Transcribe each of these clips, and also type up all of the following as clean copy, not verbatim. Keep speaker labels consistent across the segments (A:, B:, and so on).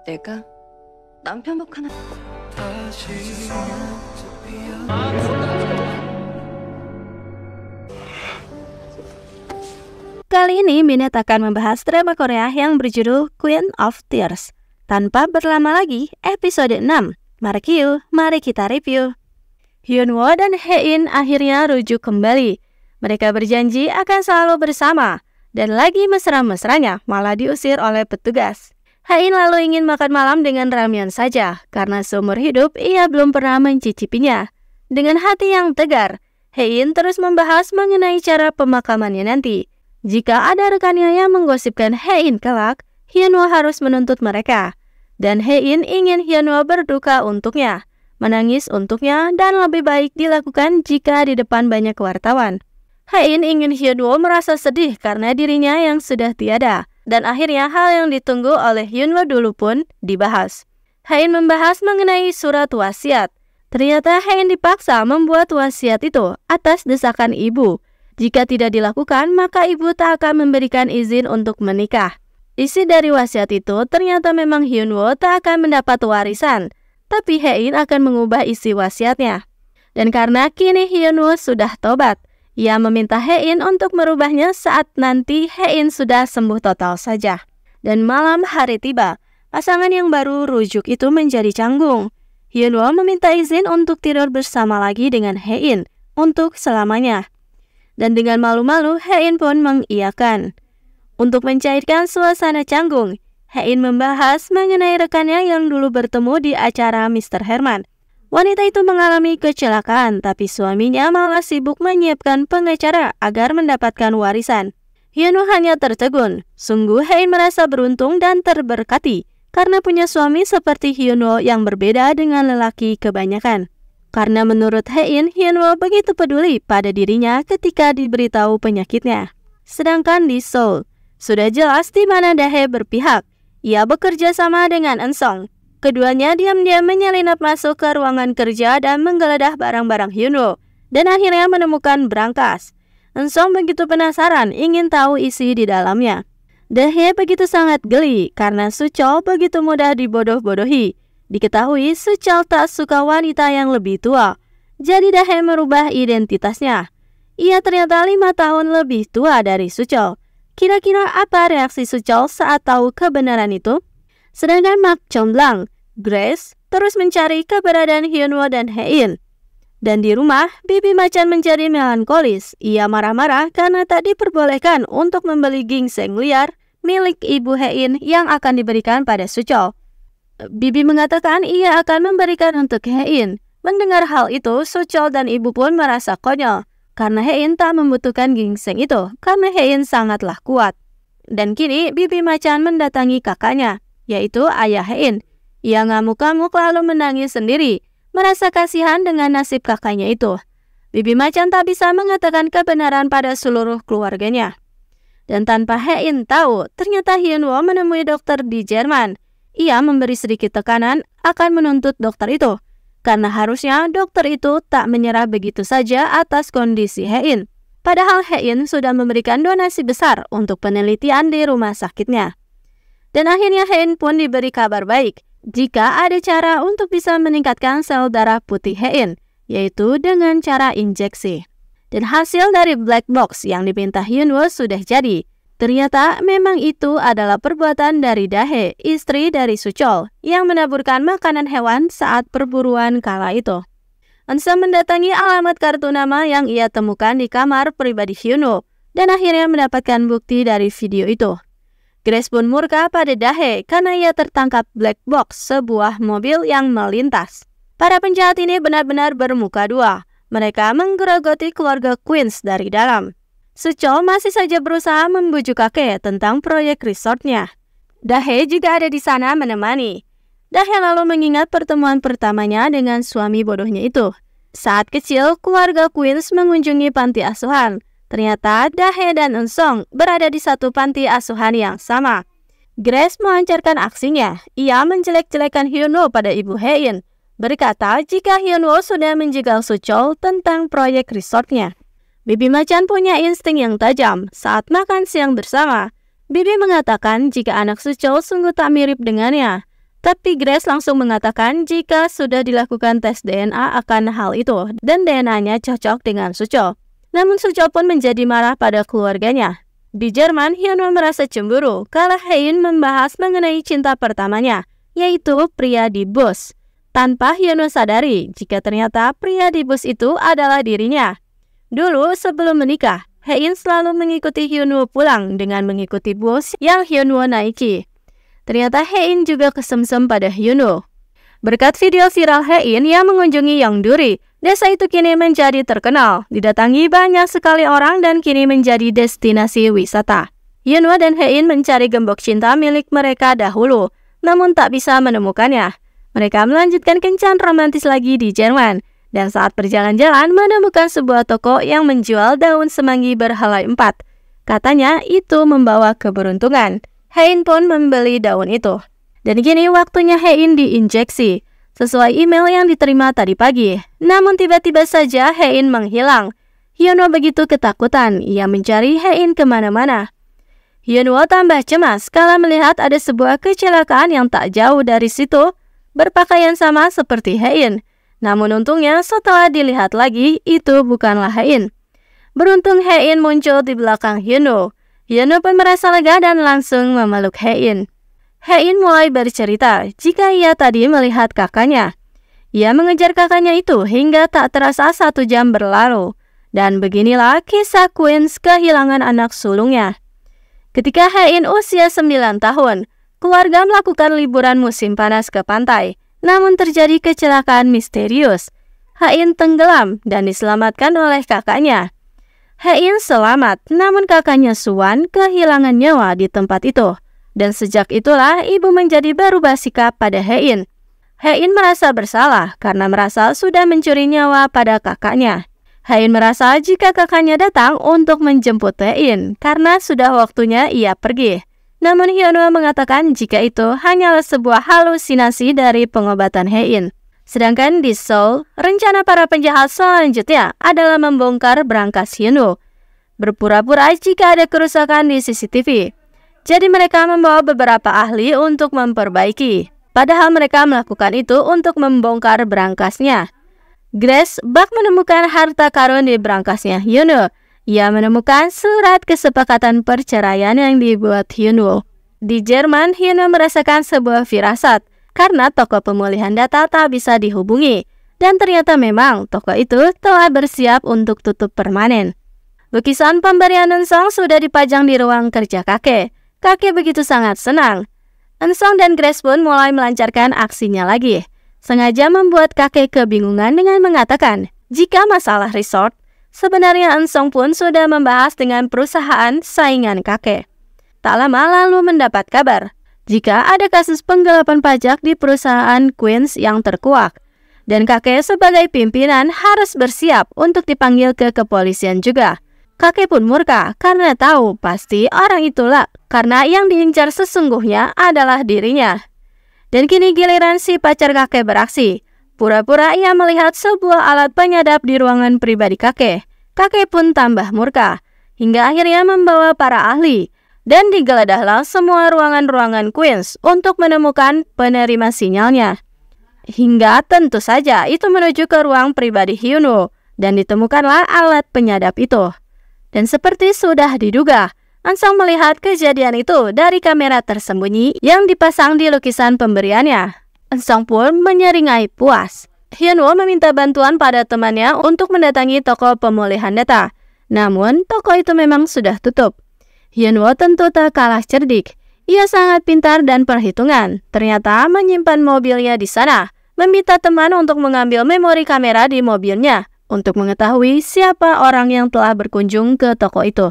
A: 내가 남편복 하나.
B: Kali ini Minette akan membahas drama Korea yang berjudul Queen of Tears. Tanpa berlama lagi, episode 6. Mari kita review. Hyunwoo dan Hae-in akhirnya rujuk kembali. Mereka berjanji akan selalu bersama, dan lagi mesra-mesranya malah diusir oleh petugas. Hae-in lalu ingin makan malam dengan ramyeon saja, karena seumur hidup ia belum pernah mencicipinya. Dengan hati yang tegar, Hae-in terus membahas mengenai cara pemakamannya nanti. Jika ada rekannya yang menggosipkan Hae-in kelak, Hyunwoo harus menuntut mereka. Dan Hae-in ingin Hyunwoo berduka untuknya, menangis untuknya, dan lebih baik dilakukan jika di depan banyak wartawan. Hae-in ingin Hyunwoo merasa sedih karena dirinya yang sudah tiada. Dan akhirnya hal yang ditunggu oleh Hyunwoo dulu pun dibahas. Hae-in membahas mengenai surat wasiat. Ternyata Hae-in dipaksa membuat wasiat itu atas desakan ibu. Jika tidak dilakukan, maka ibu tak akan memberikan izin untuk menikah. Isi dari wasiat itu ternyata memang Hyunwoo tak akan mendapat warisan, tapi Hae-in akan mengubah isi wasiatnya. Dan karena kini Hyunwoo sudah tobat, ia meminta Hae-in untuk merubahnya saat nanti Hae-in sudah sembuh total saja. Dan malam hari tiba, pasangan yang baru rujuk itu menjadi canggung. Hyunwoo meminta izin untuk tidur bersama lagi dengan Hae-in untuk selamanya. Dan dengan malu-malu, Hae-in pun mengiyakan. Untuk mencairkan suasana canggung, Hae-in membahas mengenai rekannya yang dulu bertemu di acara Mr. Herman. Wanita itu mengalami kecelakaan, tapi suaminya malah sibuk menyiapkan pengacara agar mendapatkan warisan. Hyunwoo hanya tertegun. Sungguh Hae-in merasa beruntung dan terberkati karena punya suami seperti Hyunwoo yang berbeda dengan lelaki kebanyakan. Karena menurut Hae-in, Hyunwoo begitu peduli pada dirinya ketika diberitahu penyakitnya. Sedangkan di Seoul, sudah jelas di mana Dahae berpihak. Ia bekerja sama dengan Eun-sung. Keduanya diam-diam menyelinap masuk ke ruangan kerja dan menggeledah barang-barang Hyunwoo, dan akhirnya menemukan berangkas. Eun-sung begitu penasaran ingin tahu isi di dalamnya. Dahae begitu sangat geli karena Suchol begitu mudah dibodoh-bodohi. Diketahui Suchol tak suka wanita yang lebih tua, jadi Dahae merubah identitasnya. Ia ternyata 5 tahun lebih tua dari Suchol. Kira-kira apa reaksi Suchol saat tahu kebenaran itu? Sedangkan Mak Chonblang, Grace, terus mencari keberadaan Hyunwoo dan Hae-in. Dan di rumah, Bibi Macan menjadi melankolis. Ia marah-marah karena tak diperbolehkan untuk membeli ginseng liar milik ibu Hae-in yang akan diberikan pada Suchol. Bibi mengatakan ia akan memberikan untuk Hae-in. Mendengar hal itu, Suchol dan ibu pun merasa konyol karena Hae-in tak membutuhkan ginseng itu karena Hae-in sangatlah kuat. Dan kini Bibi Macan mendatangi kakaknya, yaitu ayah Hae-in. Ia ngamuk-ngamuk lalu menangis sendiri, merasa kasihan dengan nasib kakaknya itu. Bibi Macan tak bisa mengatakan kebenaran pada seluruh keluarganya. Dan tanpa Hae-in tahu, ternyata Hyunwoo menemui dokter di Jerman. Ia memberi sedikit tekanan akan menuntut dokter itu, karena harusnya dokter itu tak menyerah begitu saja atas kondisi Hae-in. Padahal Hae-in sudah memberikan donasi besar untuk penelitian di rumah sakitnya. Dan akhirnya Hae-in pun diberi kabar baik, jika ada cara untuk bisa meningkatkan sel darah putih Hae-in, yaitu dengan cara injeksi. Dan hasil dari black box yang dipinta Hyunwoo sudah jadi. Ternyata memang itu adalah perbuatan dari Dahae, istri dari Suchol, yang menaburkan makanan hewan saat perburuan kala itu. Eun-sung mendatangi alamat kartu nama yang ia temukan di kamar pribadi Hyunwoo, dan akhirnya mendapatkan bukti dari video itu. Grace pun murka pada Dahae karena ia tertangkap black box sebuah mobil yang melintas. Para penjahat ini benar-benar bermuka dua. Mereka menggerogoti keluarga Queens dari dalam. Suchol masih saja berusaha membujuk kakek tentang proyek resortnya. Dahae juga ada di sana menemani. Dahae lalu mengingat pertemuan pertamanya dengan suami bodohnya itu. Saat kecil, keluarga Queens mengunjungi panti asuhan. Ternyata Dahae dan Eun-sung berada di satu panti asuhan yang sama. Grace melancarkan aksinya. Ia menjelek-jelekan Hyunwoo pada ibu Hae-in, berkata jika Hyunwoo sudah menjegal Suchol tentang proyek resortnya. Bibi Macan punya insting yang tajam. Saat makan siang bersama, Bibi mengatakan jika anak Suchol sungguh tak mirip dengannya. Tapi Grace langsung mengatakan jika sudah dilakukan tes DNA akan hal itu dan DNA-nya cocok dengan Sucho. Namun Sucho pun menjadi marah pada keluarganya. Di Jerman, Hyunwoo merasa cemburu karena Haein membahas mengenai cinta pertamanya, yaitu pria di bus. Tanpa Hyunwoo sadari jika ternyata pria di bus itu adalah dirinya. Dulu sebelum menikah, Haein selalu mengikuti Hyunwoo pulang dengan mengikuti bus yang Hyunwoo naiki. Ternyata Haein juga kesemsem pada Hyunwoo. Berkat video viral Haein yang mengunjungi Yeongduri, desa itu kini menjadi terkenal, didatangi banyak sekali orang dan kini menjadi destinasi wisata. Hyunwoo dan Haein mencari gembok cinta milik mereka dahulu, namun tak bisa menemukannya. Mereka melanjutkan kencan romantis lagi di Jerman, dan saat berjalan-jalan menemukan sebuah toko yang menjual daun semanggi berhelai 4. Katanya itu membawa keberuntungan. Haein pun membeli daun itu. Dan kini waktunya Haein diinjeksi, sesuai email yang diterima tadi pagi. Namun tiba-tiba saja Haein menghilang. Hyunwoo begitu ketakutan, ia mencari Haein kemana-mana. Hyunwoo tambah cemas kala melihat ada sebuah kecelakaan yang tak jauh dari situ, berpakaian sama seperti Haein. Namun untungnya setelah dilihat lagi, itu bukanlah Haein. Beruntung Haein muncul di belakang Hyunwoo. Hyunwoo pun merasa lega dan langsung memeluk Haein. Haein mulai bercerita jika ia tadi melihat kakaknya. Ia mengejar kakaknya itu hingga tak terasa 1 jam berlalu. Dan beginilah kisah Queens kehilangan anak sulungnya. Ketika Haein usia 9 tahun, keluarga melakukan liburan musim panas ke pantai. Namun terjadi kecelakaan misterius. Haein tenggelam dan diselamatkan oleh kakaknya. Haein selamat, namun kakaknya Suwan kehilangan nyawa di tempat itu. Dan sejak itulah ibu menjadi berubah sikap pada Haein. Haein merasa bersalah karena merasa sudah mencuri nyawa pada kakaknya. Haein merasa jika kakaknya datang untuk menjemput Haein karena sudah waktunya ia pergi. Namun Hyunwoo mengatakan jika itu hanyalah sebuah halusinasi dari pengobatan Haein. Sedangkan di Seoul, rencana para penjahat selanjutnya adalah membongkar berangkas Hyunwoo, berpura-pura jika ada kerusakan di CCTV. Jadi mereka membawa beberapa ahli untuk memperbaiki, padahal mereka melakukan itu untuk membongkar berangkasnya. Grace bak menemukan harta karun di berangkasnya Hyunwoo. Ia menemukan surat kesepakatan perceraian yang dibuat Hyunwoo. Di Jerman, Hyunwoo merasakan sebuah firasat karena toko pemulihan data tak bisa dihubungi. Dan ternyata memang toko itu telah bersiap untuk tutup permanen. Lukisan pemberian Eun-sung sudah dipajang di ruang kerja kakek. Kakek begitu sangat senang. Eun-sung dan Grace pun mulai melancarkan aksinya lagi. Sengaja membuat kakek kebingungan dengan mengatakan, jika masalah resort, sebenarnya Eun-sung pun sudah membahas dengan perusahaan saingan kakek. Tak lama lalu mendapat kabar jika ada kasus penggelapan pajak di perusahaan Queens yang terkuak. Dan kakek sebagai pimpinan harus bersiap untuk dipanggil ke kepolisian juga. Kakek pun murka karena tahu pasti orang itulah karena yang diincar sesungguhnya adalah dirinya. Dan kini giliran si pacar kakek beraksi. Pura-pura ia melihat sebuah alat penyadap di ruangan pribadi kakek. Kakek pun tambah murka, hingga akhirnya membawa para ahli. Dan digeledahlah semua ruangan-ruangan Queens untuk menemukan penerima sinyalnya. Hingga tentu saja itu menuju ke ruang pribadi Hyunwoo. Dan ditemukanlah alat penyadap itu. Dan seperti sudah diduga, Eun-sung melihat kejadian itu dari kamera tersembunyi yang dipasang di lukisan pemberiannya. Eun-sung pun menyeringai puas. Hyunwoo meminta bantuan pada temannya untuk mendatangi toko pemulihan data. Namun, toko itu memang sudah tutup. Hyunwoo tentu tak kalah cerdik. Ia sangat pintar dan perhitungan. Ternyata menyimpan mobilnya di sana. Meminta teman untuk mengambil memori kamera di mobilnya untuk mengetahui siapa orang yang telah berkunjung ke toko itu.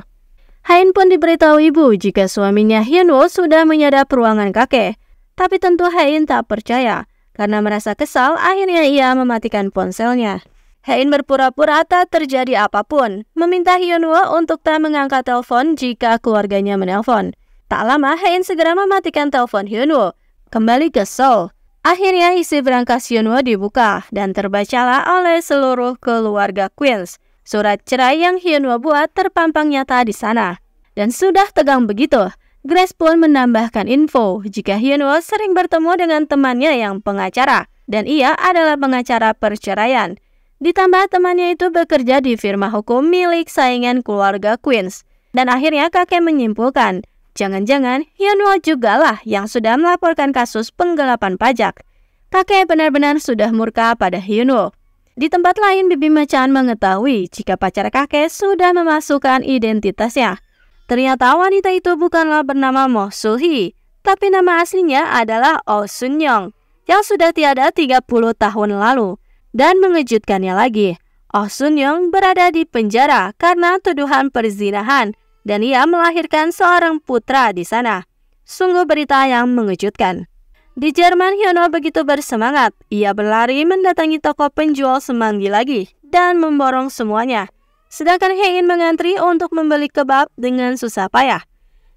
B: Haein pun diberitahu ibu jika suaminya Hyunwoo sudah menyadap ruangan kakek. Tapi tentu Haein tak percaya. Karena merasa kesal, akhirnya ia mematikan ponselnya. Haein berpura-pura tak terjadi apapun, meminta Hyunwoo untuk tak mengangkat telepon jika keluarganya menelpon. Tak lama, Haein segera mematikan telepon Hyunwoo. Kembali ke Seoul. Akhirnya isi berangkas Hyunwoo dibuka dan terbacalah oleh seluruh keluarga Queens. Surat cerai yang Hyunwoo buat terpampang nyata di sana. Dan sudah tegang begitu, Grace pun menambahkan info jika Hyunwoo sering bertemu dengan temannya yang pengacara, dan ia adalah pengacara perceraian. Ditambah temannya itu bekerja di firma hukum milik saingan keluarga Queens. Dan akhirnya kakek menyimpulkan, jangan-jangan Hyunwoo jugalah yang sudah melaporkan kasus penggelapan pajak. Kakek benar-benar sudah murka pada Hyunwoo. Di tempat lain, Bibi Machan mengetahui jika pacar kakek sudah memasukkan identitasnya. Ternyata wanita itu bukanlah bernama Moh Soo-hee, tapi nama aslinya adalah Oh Sun-young yang sudah tiada 30 tahun lalu. Dan mengejutkannya lagi, Oh Sun-young berada di penjara karena tuduhan perzinahan dan ia melahirkan seorang putra di sana. Sungguh berita yang mengejutkan. Di Jerman, Hyunwoo begitu bersemangat. Ia berlari mendatangi toko penjual semanggi lagi dan memborong semuanya. Sedangkan Hae-in mengantri untuk membeli kebab dengan susah payah.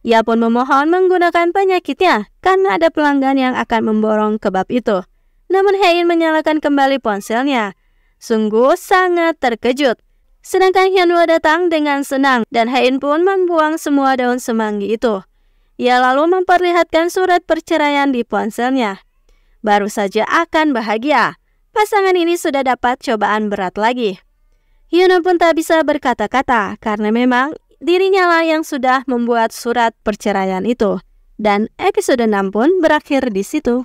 B: Ia pun memohon menggunakan penyakitnya karena ada pelanggan yang akan memborong kebab itu. Namun Hae-in menyalakan kembali ponselnya. Sungguh sangat terkejut. Sedangkan Hyunwoo datang dengan senang dan Hae-in pun membuang semua daun semanggi itu. Ia lalu memperlihatkan surat perceraian di ponselnya. Baru saja akan bahagia. Pasangan ini sudah dapat cobaan berat lagi. Hyunwoo pun tak bisa berkata-kata karena memang dirinya lah yang sudah membuat surat perceraian itu. Dan episode 6 pun berakhir di situ.